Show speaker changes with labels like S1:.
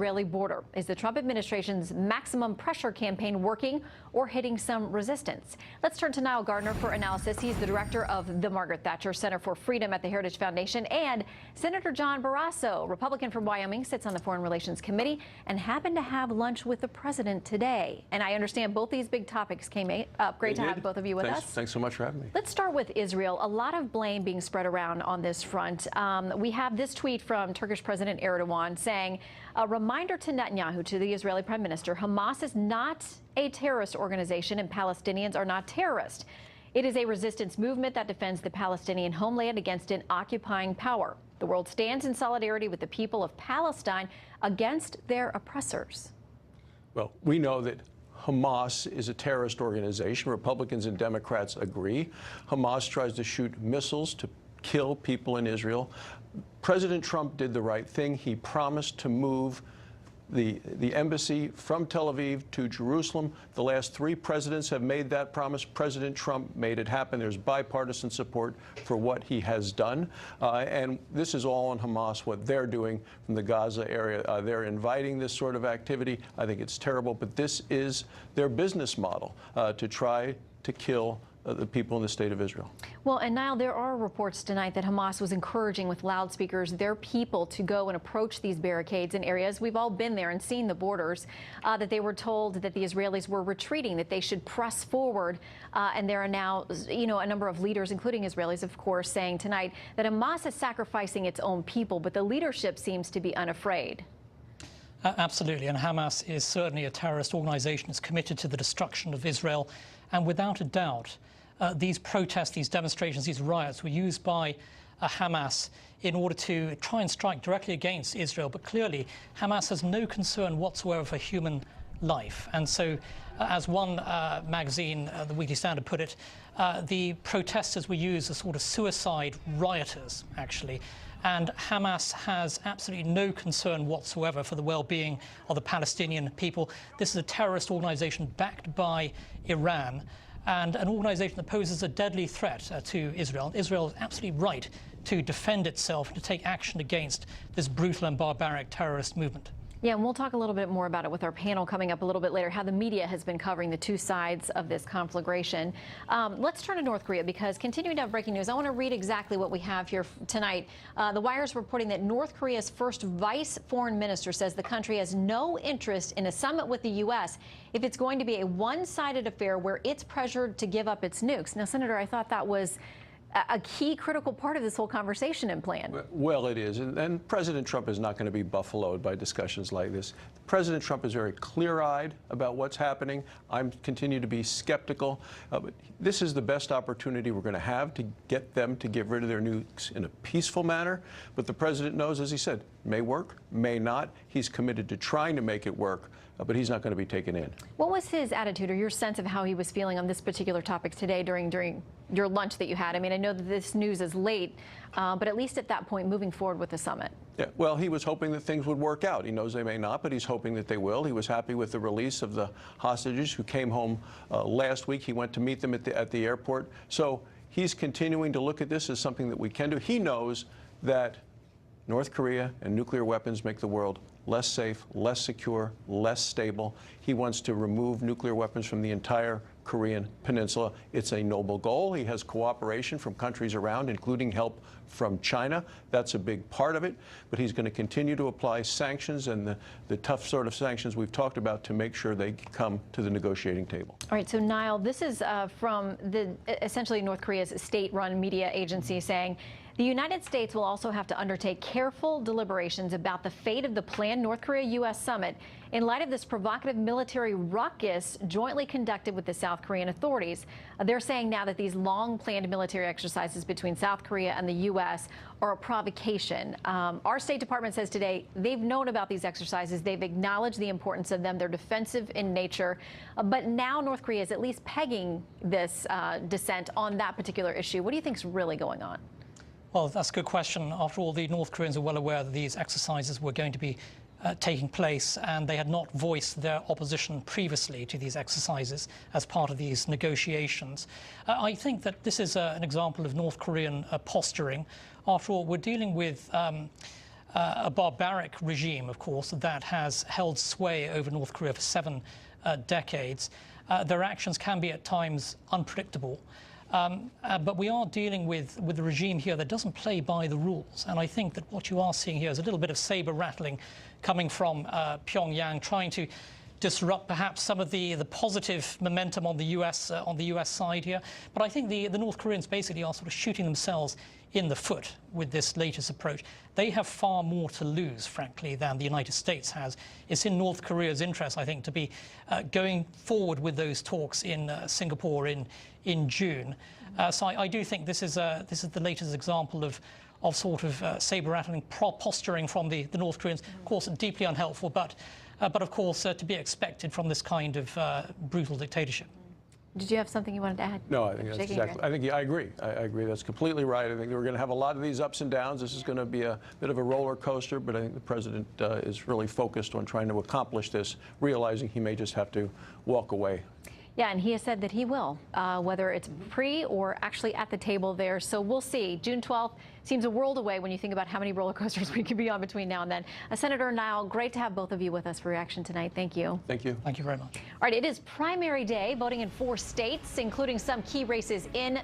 S1: Israeli border. Is the Trump administration's maximum pressure campaign working or hitting some resistance? Let's turn to Nile Gardiner for analysis. He's the director of the Margaret Thatcher Center for Freedom at the Heritage Foundation. And Senator John Barrasso, Republican from Wyoming, sits on the Foreign Relations Committee and happened to have lunch with the president today. And I understand both these big topics came up. Great to have both of you with us.
S2: Thanks so much for having me.
S1: Let's start with Israel. A lot of blame being spread around on this front. We have this tweet from Turkish President Erdogan saying, a reminder to Netanyahu, to the Israeli Prime Minister, Hamas is not a terrorist organization and Palestinians are not terrorists. It is a resistance movement that defends the Palestinian homeland against an occupying power. The world stands in solidarity with the people of Palestine against their oppressors.
S2: Well, we know that Hamas is a terrorist organization. Republicans and Democrats agree. Hamas tries to shoot missiles to kill people in Israel. President Trump did the right thing. He promised to move the embassy from Tel Aviv to Jerusalem. The last 3 presidents have made that promise. President Trump made it happen. There's bipartisan support for what he has done. And this is all on Hamas, what they're doing from the Gaza area. They're inviting this sort of activity. I think it's terrible, but this is their business model, to try to kill the people in the state of Israel.
S1: Well, and Niall, there are reports tonight that Hamas was encouraging with loudspeakers their people to go and approach these barricades in areas. We've all been there and seen the borders, that they were told that the Israelis were retreating, that they should press forward. And there are now, a number of leaders, including Israelis, of course, saying tonight that Hamas is sacrificing its own people, but the leadership seems to be unafraid.
S3: Absolutely. And Hamas is certainly a terrorist organization. It's committed to the destruction of Israel. And without a doubt, these protests, these demonstrations, these riots were used by Hamas in order to try and strike directly against Israel. But clearly, Hamas has no concern whatsoever for human life. And so, as one magazine, the Weekly Standard, put it, the protesters were used as sort of suicide rioters, actually. And Hamas has absolutely no concern whatsoever for the well-being of the Palestinian people. This is a terrorist organization backed by Iran, and an organization that poses a deadly threat to Israel. Israel is absolutely right to defend itself, to take action against this brutal and barbaric terrorist movement.
S1: Yeah, and we'll talk a little bit more about it with our panel coming up a little bit later, how the media has been covering the 2 sides of this conflagration. Let's turn to North Korea, because continuing to have breaking news, I want to read exactly what we have here tonight. The Wire is reporting that North Korea's first vice foreign minister says the country has no interest in a summit with the U.S. if it's going to be a one-sided affair where it's pressured to give up its nukes. Now, Senator, I thought that was a key critical part of this whole conversation and plan.
S2: Well, it is. And President Trump is not going to be buffaloed by discussions like this. President Trump is very clear-eyed about what's happening. I continue to be skeptical. But this is the best opportunity we're going to have to get them to get rid of their nukes in a peaceful manner. But the president knows, as he said, may work, may not. He's committed to trying to make it work, but he's not going to be taken in.
S1: What was his attitude or your sense of how he was feeling on this particular topic today during your lunch that you had? I mean, I know that this news is late, but at least at that point, moving forward with the summit.
S2: Yeah, well, he was hoping that things would work out. He knows they may not, but he's hoping that they will. He was happy with the release of the hostages who came home last week. He went to meet them at the airport. So he's continuing to look at this as something that we can do. He knows that North Korea and nuclear weapons make the world less safe, less secure, less stable. He wants to remove nuclear weapons from the entire Korean peninsula. It's a noble goal. He has cooperation from countries around, including help from China. That's a big part of it. But he's going to continue to apply sanctions and the tough sort of sanctions we've talked about to make sure they come to the negotiating table.
S1: All right, so Niall, this is from essentially North Korea's state-run media agency saying the United States will also have to undertake careful deliberations about the fate of the planned North Korea-U.S. summit in light of this provocative military ruckus jointly conducted with the South Korean authorities. They're saying now that these long-planned military exercises between South Korea and the U.S. are a provocation. Our State Department says today they've known about these exercises. They've acknowledged the importance of them. They're defensive in nature. But now North Korea is at least pegging this dissent on that particular issue. What do you think is really going on?
S3: Well, that's a good question. After all, the North Koreans are well aware that these exercises were going to be taking place, and they had not voiced their opposition previously to these exercises as part of these negotiations. I think that this is an example of North Korean posturing. After all, we're dealing with a barbaric regime, of course, that has held sway over North Korea for 7 decades. Their actions can be at times unpredictable. But we are dealing with a regime here that doesn't play by the rules. And I think that what you are seeing here is a little bit of saber rattling coming from Pyongyang, trying to disrupt perhaps some of the positive momentum on the US side here. But I think the North Koreans basically are sort of shooting themselves in the foot with this latest approach. They have far more to lose, frankly, than the United States has. It's in North Korea's interest, I think, to be going forward with those talks in Singapore in June. So I do think this is the latest example of sort of saber-rattling posturing from the North Koreans. Of course, deeply unhelpful, but of course to be expected from this kind of brutal dictatorship.
S1: Did you have something you wanted to add?
S2: No, I think that's exactly. I agree. I agree. That's completely right. I think we're going to have a lot of these ups and downs. This is going to be a bit of a roller coaster, but I think the president is really focused on trying to accomplish this, realizing he may just have to walk away.
S1: Yeah, and he has said that he will, whether it's pre or actually at the table there. So we'll see. June 12th seems a world away when you think about how many roller coasters we could be on between now and then. Senator Nile, great to have both of you with us for reaction tonight. Thank you.
S2: Thank you.
S3: Thank you very much.
S1: All right, it is primary day, voting in 4 states, including some key races in